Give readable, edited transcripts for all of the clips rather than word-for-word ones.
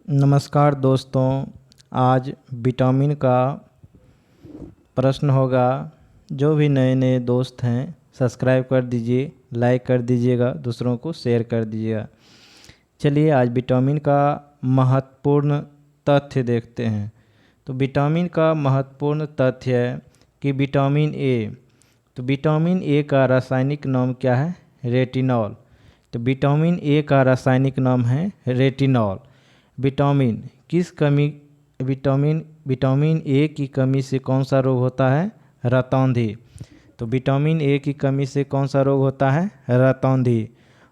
नमस्कार दोस्तों, आज विटामिन का प्रश्न होगा। जो भी नए नए दोस्त हैं सब्सक्राइब कर दीजिए, लाइक कर दीजिएगा, दूसरों को शेयर कर दीजिएगा। चलिए आज विटामिन का महत्वपूर्ण तथ्य देखते हैं। तो विटामिन का महत्वपूर्ण तथ्य है कि विटामिन ए, तो विटामिन ए का रासायनिक नाम क्या है? रेटिनॉल। तो विटामिन ए का रासायनिक नाम है रेटिनॉल। विटामिन ए की कमी से कौन सा रोग होता है? रतौंधी। तो विटामिन ए की कमी से कौन सा रोग होता है? रतौंधी।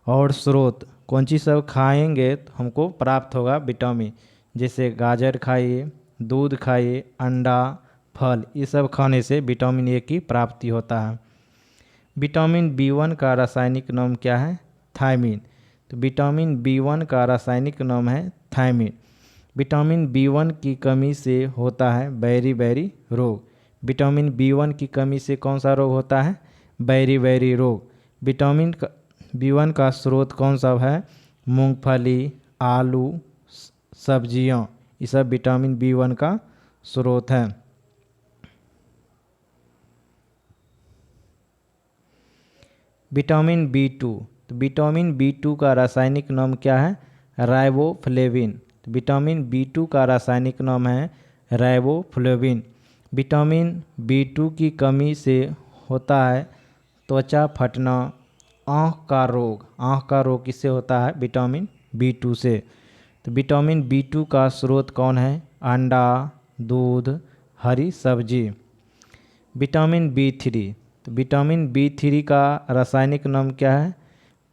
और स्रोत कौन सी सब खाएंगे तो हमको प्राप्त होगा विटामिन? जैसे गाजर खाइए, दूध खाइए, अंडा, फल, ये सब खाने से विटामिन ए की प्राप्ति होता है। विटामिन बी1 का रासायनिक नाम क्या है? थायमिन। तो विटामिन बी1 का रासायनिक नाम है थायमिन। विटामिन बी1 की कमी से होता है बेरी रोग। विटामिन बी1 की कमी से कौन सा रोग होता है? बेरी रोग। विटामिन बी1 का स्रोत कौन सा है? मूंगफली, आलू, सब्जियां, ये सब विटामिन बी1 का स्रोत है। विटामिन बी2, तो विटामिन बी2 का रासायनिक नाम क्या है? राइबोफ्लेविन। विटामिन बी2 का रासायनिक नाम है राइबोफ्लेविन। विटामिन बी2 की कमी से होता है त्वचा फटना, आँख का रोग। आँख का रोग किससे होता है? विटामिन बी2 से। तो विटामिन बी2 का स्रोत कौन है? अंडा, दूध, हरी सब्जी। विटामिन बी3, तो विटामिन बी3 का रासायनिक नाम क्या है?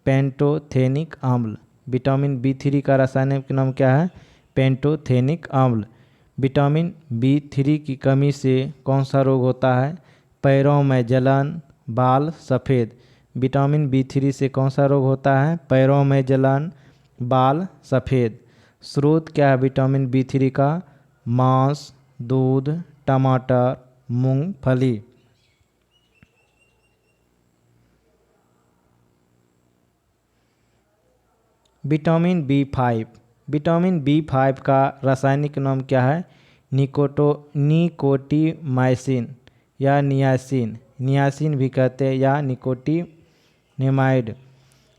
पेंटोथेनिक अम्ल। विटामिन बी3 का रासायनिक नाम क्या है? पेंटोथेनिक अम्ल। विटामिन बी3 की कमी से कौन सा रोग होता है? पैरों में जलन, बाल सफ़ेद। विटामिन बी3 से कौन सा रोग होता है? पैरों में जलन, बाल सफ़ेद। स्रोत क्या है विटामिन बी3 का? मांस, दूध, टमाटर, मूंगफली। विटामिन बी5, विटामिन बी5 का रासायनिक नाम क्या है? निकोटिमाइसिन या नियासिन। नियासिन भी कहते हैं या निकोटिनेमाइड।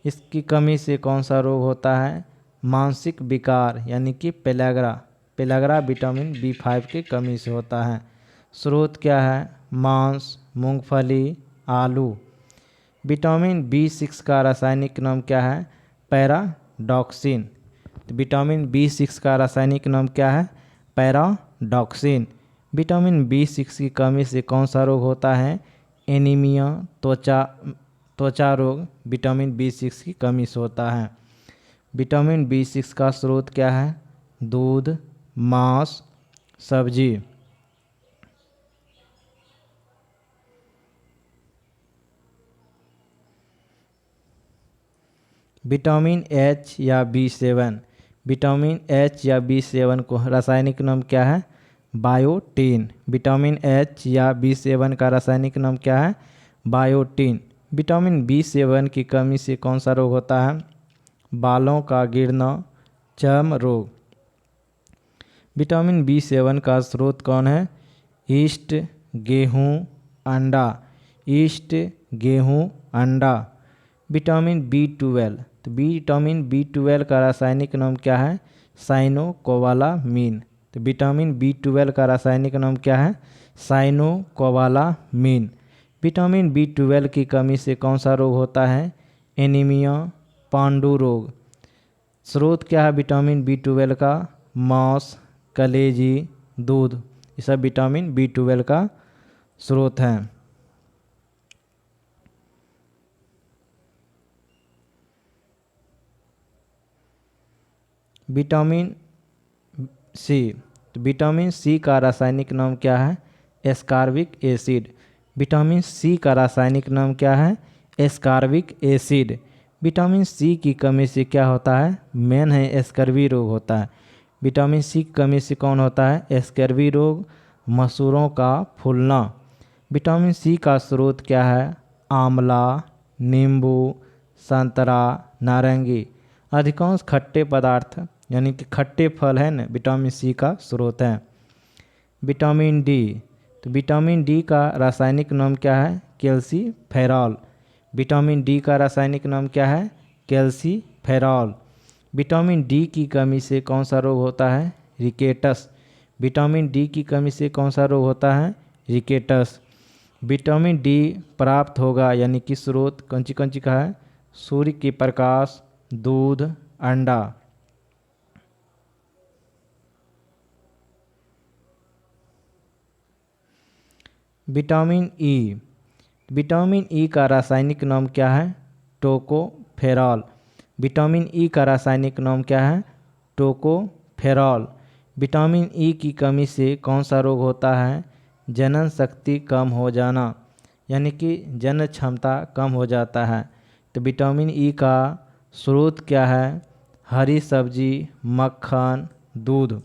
इसकी कमी से कौन सा रोग होता है? मानसिक विकार यानी कि पेलाग्रा। पेलाग्रा विटामिन बी5 की कमी से होता है। स्रोत क्या है? मांस, मूंगफली, आलू। विटामिन बी6 का रासायनिक नाम क्या है? पैराडॉक्सिन। तो विटामिन बी6 का रासायनिक नाम क्या है? पैराडॉक्सिन। विटामिन बी6 की कमी से कौन सा रोग होता है? एनीमिया, त्वचा रोग विटामिन बी6 की कमी से होता है। विटामिन बी6 का स्रोत क्या है? दूध, मांस, सब्जी। विटामिन एच या बी7, विटामिन एच या बी7 को रासायनिक नाम क्या है? बायोटीन। विटामिन एच या बी7 का रासायनिक नाम क्या है? बायोटीन। विटामिन बी7 की कमी से कौन सा रोग होता है? बालों का गिरना, चर्म रोग। विटामिन बी7 का स्रोत कौन है? ईस्ट, गेहूँ, अंडा। ईस्ट, गेहूँ, अंडा। विटामिन बी12, तो विटामिन बी12 का रासायनिक नाम क्या है? साइनोकोबालामीन। तो विटामिन बी12 का रासायनिक नाम क्या है? साइनोकोबालामीन। विटामिन बी12 की कमी से कौन सा रोग होता है? एनीमिया, पांडु रोग। स्रोत क्या है विटामिन बी12 का? मांस, कलेजी, दूध, ये सब विटामिन बी12 का स्रोत हैं। विटामिन सी, तो विटामिन सी का रासायनिक नाम क्या है? Ascorbic acid. विटामिन सी का रासायनिक नाम क्या है? Ascorbic acid. विटामिन सी की कमी से क्या होता है? मेन है स्कर्वी रोग होता है। विटामिन सी की कमी से कौन होता है? स्कर्वी रोग, मसूरों का फूलना। विटामिन सी का स्रोत क्या है? आंवला, नींबू, संतरा, नारंगी। अधिकांश खट्टे पदार्थ यानी कि खट्टे फल है ना, विटामिन सी का स्रोत है। विटामिन डी, तो विटामिन डी का रासायनिक नाम क्या है? कैल्सीफेरॉल। विटामिन डी का रासायनिक नाम क्या है? कैल्सीफेरॉल। विटामिन डी की कमी से कौन सा रोग होता है? रिकेटस। विटामिन डी की कमी से कौन सा रोग होता है? रिकेटस। विटामिन डी प्राप्त होगा यानी कि स्रोत कौन सी का है? सूर्य के प्रकाश, दूध, अंडा। विटामिन ई, विटामिन ई का रासायनिक नाम क्या है? टोकोफेरॉल। विटामिन ई का रासायनिक नाम क्या है? टोकोफेरॉल। विटामिन ई की कमी से कौन सा रोग होता है? जनन शक्ति कम हो जाना, यानी कि जनन क्षमता कम हो जाता है। तो विटामिन ई का स्रोत क्या है? हरी सब्जी, मक्खन, दूध।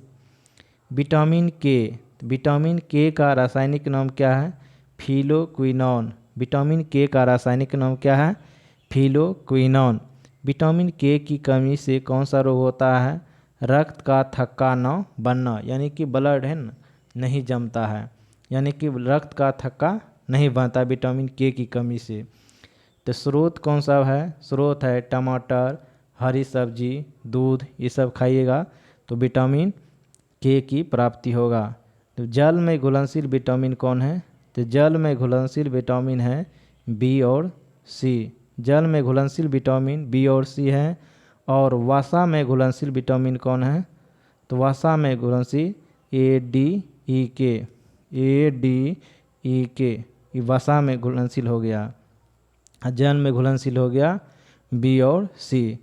विटामिन के, विटामिन के का रासायनिक नाम क्या है? फिलोक्विनोन। विटामिन के का रासायनिक नाम क्या है? फिलोक्विनोन। विटामिन के की कमी से कौन सा रोग होता है? रक्त का थक्का न बनना, यानी कि ब्लड है ना नहीं जमता है, यानी कि रक्त का थक्का नहीं बनता विटामिन के की कमी से। तो स्रोत कौन सा है? स्रोत है टमाटर, हरी सब्जी, दूध, ये सब खाइएगा तो विटामिन के की प्राप्ति होगा। तो जल में घुलनशील विटामिन कौन है? तो जल में घुलनशील विटामिन है बी और सी। जल में घुलनशील विटामिन बी और सी है। और वसा में घुलनशील विटामिन कौन है? तो वसा में घुलनशील ए डी ई के, ए डी ई के, ये वसा में घुलनशील हो गया। जल में घुलनशील हो गया बी और सी।